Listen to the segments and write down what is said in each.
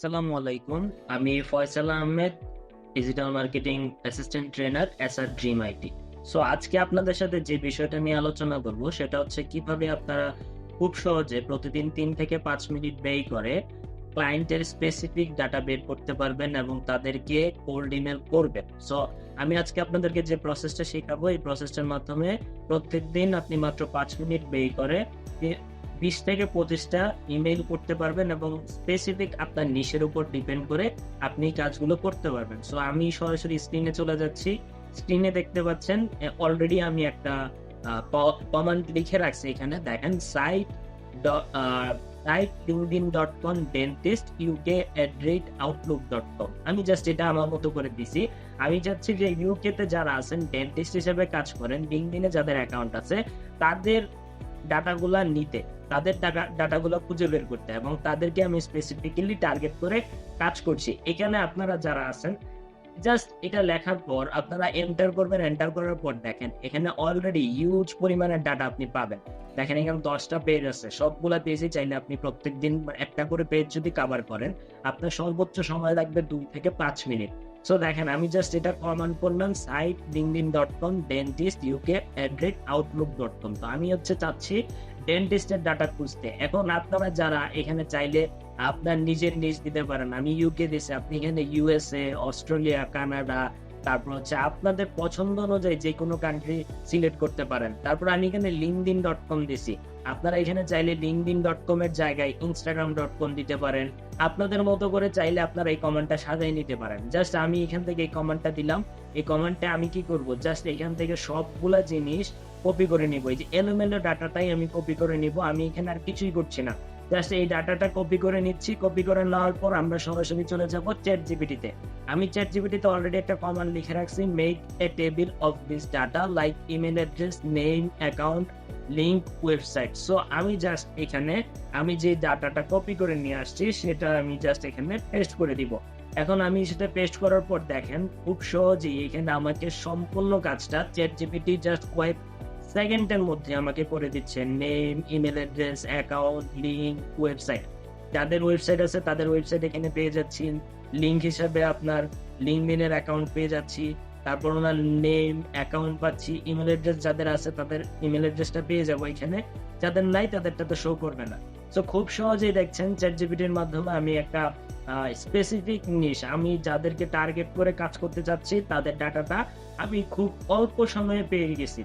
আসসালামু আলাইকুম। আমি Faisal Ahmed, digital marketing assistant trainer SR dream IT. So আজকে আপনাদের সাথে যে বিষয়টা নিয়ে আলোচনা করব সেটা হচ্ছে কিভাবে আপনারা খুব সহজে প্রতিদিন 3 থেকে 5 মিনিট ব্যয় করে ক্লায়েন্টের স্পেসিফিক ডাটা বের করতে পারবেন এবং তাদেরকে কোল্ড ইমেল করবেন। সো আমি আজকে আপনাদেরকে যে প্রসেসটা শেখাবো, এই প্রসেসটার মাধ্যমে প্রত্যেকদিন আপনি মাত্র 5 মিনিট ব্যয় করে 20 থেকে 25টা ইমেইল করতে পারবেন এবং স্পেসিফিক আপনার নিশের উপর ডিপেন্ড করে আপনি কাজগুলো করতে পারবেন। সো আমি সরাসরি স্ক্রিনে চলে যাচ্ছি। স্ক্রিনে দেখতে পাচ্ছেন অলরেডি আমি একটা কমান্ড লিখে রাখছি। এখানে দেখেন linkedin.com dentist uk@outlook.com। আমি জাস্ট এটা আমার মতো করে দিছি। আমি চাচ্ছি যে ইউকে তে যারা আছেন ডেন্টিস্ট হিসেবে কাজ করেন, লিঙ্কডইনে যাদের অ্যাকাউন্ট আছে তাদের ডাটাগুলা নিতে, তাদের ডাটাগুলো খুঁজে বের করতে এবং তাদেরকে আমি স্পেসিফিক্যালি টার্গেট করে কাজ করছি। এখানে আপনারা যারা আছেন জাস্ট এটা লেখার পর আপনারা এন্টার করবেন। এন্টার করার পর দেখেন এখানে অলরেডি হিউজ পরিমাণের ডাটা আপনি পাবেন। দেখেন এখানে 10টা পেজ আছে। সবগুলা পেজে চাইলে আপনি প্রত্যেকদিন একটা করে পেজ যদি কভার করেন, আপনার সর্বোচ্চ সময় লাগবে 2 থেকে 5 মিনিট। সো দেখেন আমি জাস্ট এটা কমান্ড করলাম linkedin.com dentist uk@outlook.com। তো আমি চাচ্ছি ডেন্টিস্টের ডাটা খুঁজতে। এখন আপনারা যারা এখানে চাইলে আপনার নিজের নিজ দিতে পারেন। আমি ইউকে দিছি, আপনি এখানে ইউএসএ, অস্ট্রেলিয়া, কানাডা, তারপর আপনাদের পছন্দ অনুযায়ী যে কোনো কান্ট্রি সিলেক্ট করতে পারেন। তারপর আমি এখানে linkedin.com দিছি। আপনারা এখানে চাইলে linkedin.com এর জায়গায় instagram.com দিতে পারেন। আপনাদের মতো করে চাইলে আপনারা এই কমেন্টটা সাজিয়ে নিতে পারেন। জাস্ট আমি এখান থেকে এই কমেন্টটা দিলাম। এই কমেন্টে আমি কি করব, জাস্ট এখান থেকে সবগুলা জিনিস কপি করে নিব। এই যে এলোমেলো ডাটাটাই আমি কপি করে নিব। আমি এখানে আর কিছুই করছি না, জাস্ট এই ডাটাটা কপি করে নিচ্ছি। কপি করে নেওয়ার পর আমরা সরাসরি চলে যাব চ্যাটজিপিটিতে। আমি চ্যাটজিপিটিতে অলরেডি একটা কমান্ড লিখে রাখছি, make a table of this data like email address, name, account, link, website. So আমি জাস্ট এখানে আমি যে ডাটাটা কপি করে নিয়ে আসছি সেটা আমি জাস্ট এখানে পেস্ট করে দিব। এখন আমি সেটা পেস্ট করার পর দেখেন খুব সহজেই এখানে আমাকে সম্পূর্ণ কাজটা চ্যাটজিপিটি জাস্ট কয়েক সেকেন্ডের মধ্যে আমাকে করে দিচ্ছে। Name, email address, account, link, website. যাদের ওয়েবসাইট আছে তাদের ওয়েবসাইট এখানে পেয়ে যাচ্ছি। লিঙ্ক হিসাবে আপনার লিঙ্কডইনের অ্যাকাউন্ট পেয়ে যাচ্ছি। তারপর ওনার নেম, অ্যাকাউন্ট পাচ্ছি। ইমেল অ্যাড্রেস যাদের আছে তাদের ইমেল অ্যাড্রেসটা পেয়ে যাবো এখানে। যাদের নাই তাদেরটা তো শো করবে না। সো খুব সহজেই দেখছেন চ্যাটজিপিটির মাধ্যমে আমি একটা স্পেসিফিক নিশ, আমি যাদেরকে টার্গেট করে কাজ করতে চাচ্ছি তাদের ডাটাটা আমি খুব অল্প সময়ে পেয়ে গেছি।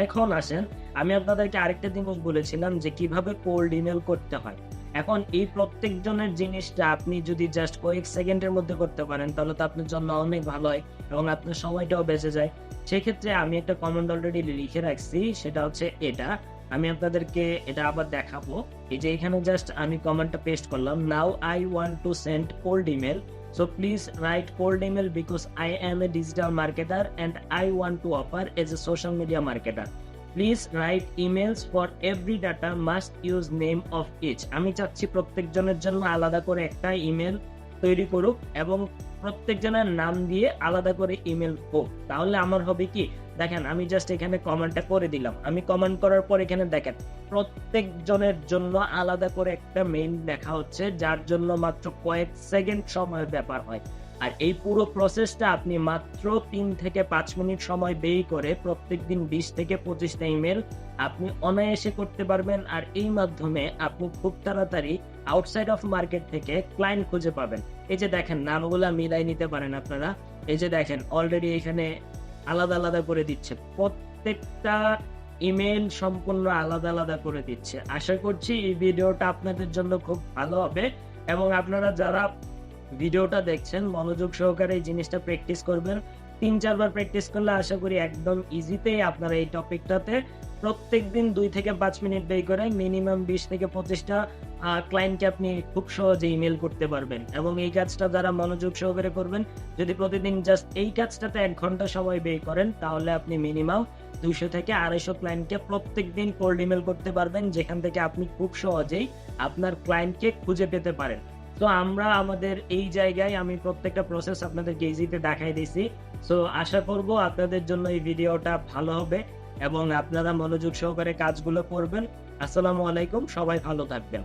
এখন আসেন, আমি আপনাদেরকে আরেকটা জিনিস বলেছিলাম যে কিভাবে কোল্ড ইমেল করতে হয়। এখন এই প্রত্যেকজনের জিনিসটা আপনি যদি জাস্ট কয়েক সেকেন্ডের মধ্যে করতে পারেন তাহলে তো আপনার জন্য অনেক ভালো হয় এবং আপনার সময়টাও বেঁচে যায়। সেক্ষেত্রে আমি একটা কমেন্ট অলরেডি লিখে রাখছি, সেটা হচ্ছে এটা। আমি আপনাদেরকে এটা আবার দেখাবো। এই যে এখানে জাস্ট আমি কমেন্টটা পেস্ট করলাম, now I want to send cold email, so please write cold email because I am a digital marketer and I want to offer as a social media marketer. Please write emails for every data, must use name of each. আমি চাচ্ছি প্রত্যেকজনের জন্য আলাদা করে একটা email তৈরি করুক এবং প্রত্যেকজনের নাম দিয়ে আলাদা করে ইমেল হোক। তাহলে আমার হবে কি, দেখেন আমি জাস্ট এখানে কমেন্টটা করে দিলাম। আমি কমেন্ট করার পর এখানে দেখেন প্রত্যেকজনের জন্য আলাদা করে একটা মেইল লেখা হচ্ছে, যার জন্য মাত্র কয়েক সেকেন্ড সময়ের ব্যাপার হয়। আর এই পুরো প্রসেসটা আপনি মাত্র 3 থেকে 5 মিনিট সময় ব্যয় করে প্রত্যেকদিন 20 থেকে 25টা ইমেল আপনি অনায়াসে করতে পারবেন। আর এই মাধ্যমে আপনি খুব তাড়াতাড়ি আউটসাইড অফ মার্কেট থেকে ক্লায়েন্ট খুঁজে পাবেন। এই যে দেখেন নামগুলা মিলাই নিতে পারেন আপনারা। এই যে দেখেন অলরেডি এখানে আলাদা আলাদা করে দিচ্ছে, প্রত্যেকটা ইমেল সম্পূর্ণ আলাদা আলাদা করে দিচ্ছে। আশা করছি এই ভিডিওটা আপনাদের জন্য খুব ভালো হবে এবং আপনারা যারা ভিডিওটা দেখছেন মনোযোগ সহকারে এই জিনিসটা প্র্যাকটিস করবেন। 3-4 বার প্র্যাকটিস করলে আশা করি একদম ইজিতেই আপনারা এই টপিকটাতে প্রত্যেকদিন 2 থেকে 5 মিনিট ব্যয় করে মিনিমাম 20 থেকে 25টা ক্লায়েন্টকে আপনি খুব সহজে ইমেল করতে পারবেন। এবং এই কাজটা যারা মনোযোগ সহকারে করবেন, যদি প্রতিদিন জাস্ট এই কাজটাতে 1 ঘন্টা সময় ব্যয় করেন তাহলে আপনি মিনিমাম 200 থেকে 250 ক্লায়েন্টকে প্রত্যেকদিন কোল্ড ইমেল করতে পারবেন, যেখান থেকে আপনি খুব সহজেই আপনার ক্লায়েন্টকে খুঁজে পেতে পারেন। তো আমরা আমাদের এই জায়গায় আমি প্রত্যেকটা প্রসেস আপনাদেরকে ইজিতে দেখাই দিয়েছি। সো আশা করব আপনাদের জন্য এই ভিডিওটা ভালো হবে এবং আপনারা মনোযোগ সহকারে কাজগুলো করবেন। আসসালামু আলাইকুম, সবাই ভালো থাকবেন।